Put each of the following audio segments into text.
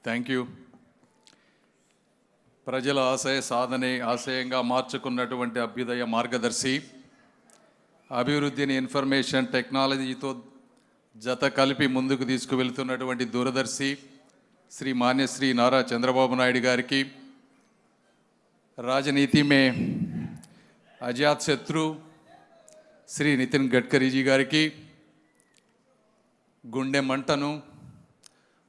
Thank you. ప్రజల ఆశయ సాధనే ఆశయంగా మార్చుకున్నటువంటి అభ్యుదయ మార్గదర్శి, అభివృద్ధిని ఇన్ఫర్మేషన్ టెక్నాలజీతో జత కలిపి ముందుకు తీసుకువెళ్తున్నటువంటి దూరదర్శి శ్రీ మాన్యశ్రీ నారా చంద్రబాబు నాయుడు గారికి, రాజనీతి మే అజాత్ శత్రు శ్రీ నితిన్ గడ్కరీజీ గారికి, గుండె మంటను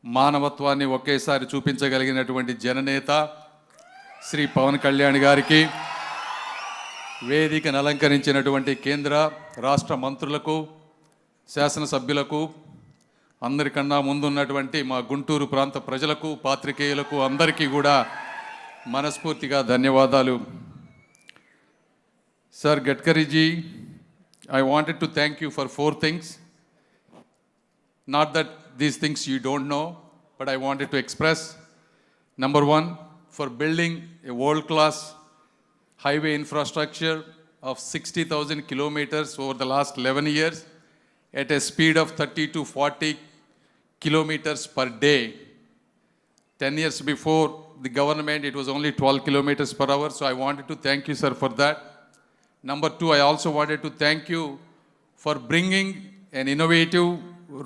మానవత్వాన్ని ఒకేసారి చూపించగలిగినటువంటి జననేత శ్రీ పవన్ కళ్యాణ్ గారికి, వేదికను అలంకరించినటువంటి కేంద్ర రాష్ట్ర మంత్రులకు, శాసనసభ్యులకు, అందరికన్నా ముందున్నటువంటి మా గుంటూరు ప్రాంత ప్రజలకు, పాత్రికేయులకు అందరికీ కూడా మనస్ఫూర్తిగా ధన్యవాదాలు. Sir Gadkariji, I wanted to thank you for 4 things. Not that these things you don't know, but I wanted to express. Number 1, for building a world-class highway infrastructure of 60,000 kilometers over the last 11 years at a speed of 30 to 40 kilometers per day. 10 years before the government, it was only 12 kilometers per hour. So I wanted to thank you, sir, for that. Number 2, I also wanted to thank you for bringing an innovative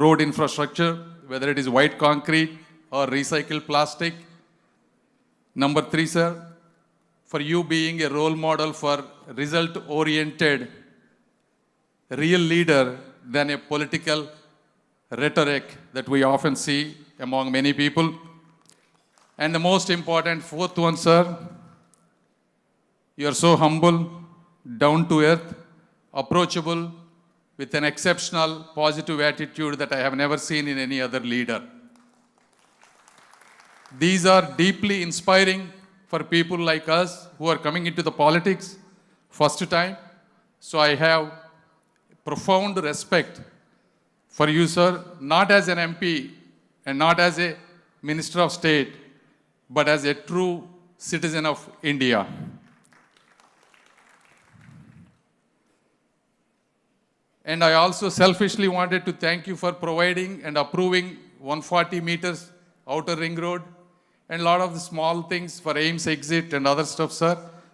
road infrastructure, whether it is white concrete or recycled plastic. Number 3, sir, for you being a role model for result-oriented, real leader than a political rhetoric that we often see among many people. And the most important, 4th one, sir, you are so humble, down to earth, approachable, with an exceptional positive attitude that I have never seen in any other leader. These are deeply inspiring for people like us who are coming into the politics first time. So I have profound respect for you, sir, not as an MP and not as a Minister of State, but as a true citizen of India. And I also selfishly wanted to thank you for providing and approving 140 meters outer ring road and a lot of the small things for AIIMS exit and other stuff, sir.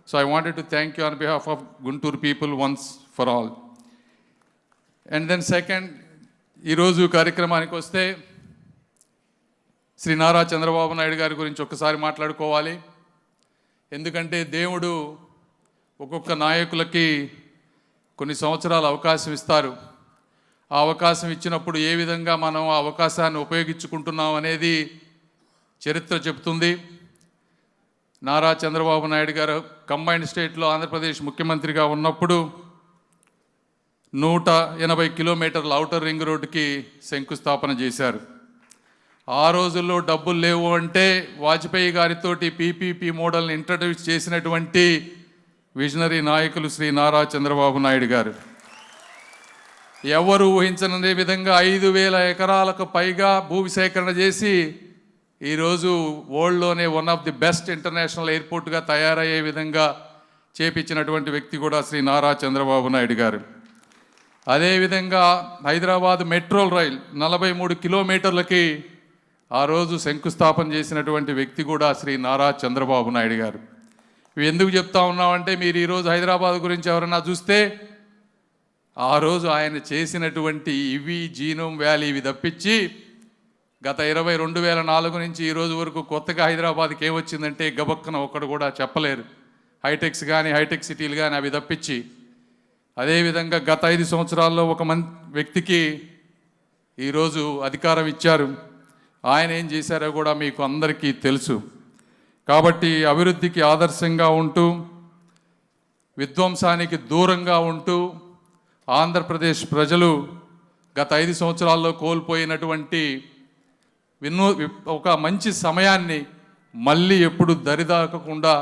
So I wanted to thank you on behalf of Guntur people once for all. And then second, ఈరోజు కార్యక్రమానికి వస్తే శ్రీ నారా చంద్రబాబు నాయుడు గారి గురించి ఒక్కసారి మాట్లాడుకోవాలి. ఎందుకంటే దేవుడు ఒక్కొక్క నాయకులకి కొన్ని సంవత్సరాలు అవకాశం ఇస్తారు. ఆ అవకాశం ఇచ్చినప్పుడు ఏ విధంగా మనం ఆ అవకాశాన్ని ఉపయోగించుకుంటున్నాం అనేది చరిత్ర చెబుతుంది. నారా చంద్రబాబు నాయుడు గారు కంబైన్డ్ స్టేట్లో ఆంధ్రప్రదేశ్ ముఖ్యమంత్రిగా ఉన్నప్పుడు 180 కిలోమీటర్ల ఔటర్ రింగ్ రోడ్డుకి శంకుస్థాపన చేశారు. ఆ రోజుల్లో డబ్బులు లేవు అంటే వాజ్పేయి గారితోటి పీపీపీ మోడల్ని ఇంట్రడ్యూస్ చేసినటువంటి విజనరీ నాయకులు శ్రీ నారా చంద్రబాబు నాయుడు గారు. ఎవరు ఊహించని విధంగా 5,000 ఎకరాలకు పైగా భూమి సేకరణ చేసి ఈరోజు వరల్డ్లోనే one of the best international ఎయిర్పోర్ట్గా తయారయ్యే విధంగా చేపించినటువంటి వ్యక్తి కూడా శ్రీ నారా చంద్రబాబు నాయుడు గారు. అదేవిధంగా హైదరాబాద్ మెట్రో రైల్ 43 కిలోమీటర్లకి ఆ రోజు శంకుస్థాపన చేసినటువంటి వ్యక్తి కూడా శ్రీ నారా చంద్రబాబు నాయుడు గారు. ఇవి ఎందుకు చెప్తా ఉన్నామంటే, మీరు ఈరోజు హైదరాబాద్ గురించి ఎవరన్నా చూస్తే ఆ రోజు ఆయన చేసినటువంటి ఇవి జీనోమ్ వ్యాలీ ఇవి తప్పించి గత 2004 నుంచి ఈ రోజు వరకు కొత్తగా హైదరాబాద్కి ఏమొచ్చిందంటే గబక్కన ఒక్కడు కూడా చెప్పలేరు. హైటెక్స్ కానీ హైటెక్ సిటీలు కానీ అవి తప్పించి. అదేవిధంగా గత 5 సంవత్సరాల్లో ఒక వ్యక్తికి ఈరోజు అధికారం ఇచ్చారు. ఆయన ఏం చేశారో కూడా మీకు అందరికీ తెలుసు. కాబట్టి అభివృద్ధికి ఆదర్శంగా ఉంటూ, విధ్వంసానికి దూరంగా ఉంటూ, ఆంధ్రప్రదేశ్ ప్రజలు గత 5 సంవత్సరాల్లో కోల్పోయినటువంటి ఒక మంచి సమయాన్ని మళ్ళీ ఎప్పుడు దరిదాకకుండా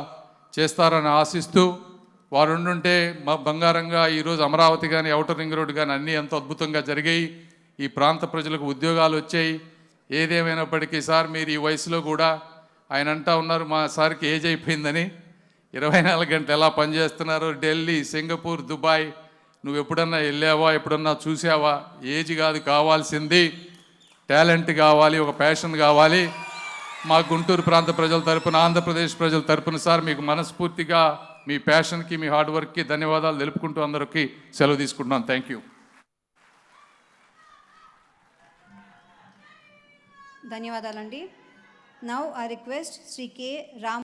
చేస్తారని ఆశిస్తూ, వారు ఉండుంటే బంగారంగా ఈరోజు అమరావతి కానీ ఔటర్ రింగ్ రోడ్ కానీ అన్నీ ఎంతో అద్భుతంగా జరిగాయి. ఈ ప్రాంత ప్రజలకు ఉద్యోగాలు వచ్చాయి. ఏదేమైనప్పటికీ సార్, మీరు ఈ వయసులో కూడా, ఆయన అంటా ఉన్నారు మా సార్కి ఏజ్ అయిపోయిందని, 24 గంటలు ఎలా పనిచేస్తున్నారు. ఢిల్లీ, సింగపూర్, దుబాయ్, నువ్వు ఎప్పుడన్నా వెళ్ళావా, ఎప్పుడన్నా చూసావా? ఏజ్ కాదు కావాల్సింది, టాలెంట్ కావాలి, ఒక ప్యాషన్ కావాలి. మా గుంటూరు ప్రాంత ప్రజల తరపున, ఆంధ్రప్రదేశ్ ప్రజల తరపున సార్ మీకు మనస్ఫూర్తిగా మీ ప్యాషన్కి, మీ హార్డ్ వర్క్కి ధన్యవాదాలు తెలుపుకుంటూ అందరికీ సెలవు తీసుకుంటున్నాను. Thank you. ధన్యవాదాలండి. Now I request Shri K Ram